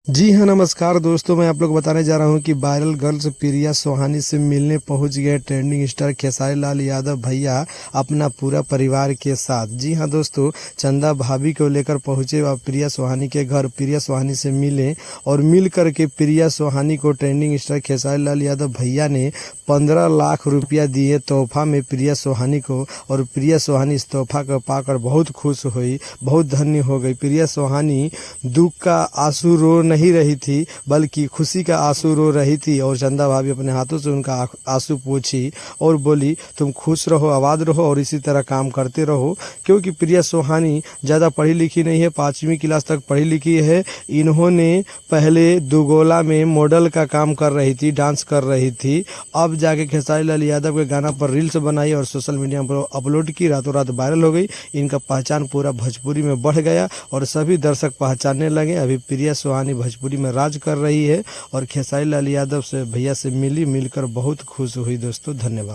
जी हाँ, नमस्कार दोस्तों। मैं आप लोग बताने जा रहा हूँ कि वायरल गर्ल्स प्रिया सोहानी से मिलने पहुँच गए ट्रेंडिंग स्टार खेसारी लाल यादव भैया अपना पूरा परिवार के साथ। जी हाँ दोस्तों, चंदा भाभी को लेकर पहुँचे और प्रिया सोहानी के घर प्रिया सोहानी से मिले और मिल कर के प्रिया सोहानी को ट्रेंडिंग स्टार खेसारी लाल यादव भैया ने 15 लाख रुपया दिए तोहफा में प्रिया सोहानी को। और प्रिया सोहानी इस तोहफा को पाकर बहुत खुश हुई, बहुत धन्य हो गई। प्रिया सोहानी दुख का आंसू रो नहीं रही थी बल्कि खुशी का आंसू रो रही थी। और चंदा भाभी अपने हाथों से उनका आंसू पोंछी और बोली, तुम खुश रहो, आबाद रहो और इसी तरह काम करते रहो। क्योंकि प्रिया सोहानी ज़्यादा पढ़ी लिखी नहीं है, 5वीं क्लास तक पढ़ी लिखी है। इन्होंने पहले दुगोला में मॉडल का काम कर रही थी, डांस कर रही थी। अब जाके खेसारी लाल यादव के गाना पर रील्स बनाई और सोशल मीडिया पर अपलोड की, रातों रात वायरल हो गई। इनका पहचान पूरा भोजपुरी में बढ़ गया और सभी दर्शक पहचानने लगे। अभी प्रिया सोहानी भोजपुरी में राज कर रही है और खेसारी लाल यादव से भैया से मिलकर बहुत खुश हुई। दोस्तों धन्यवाद।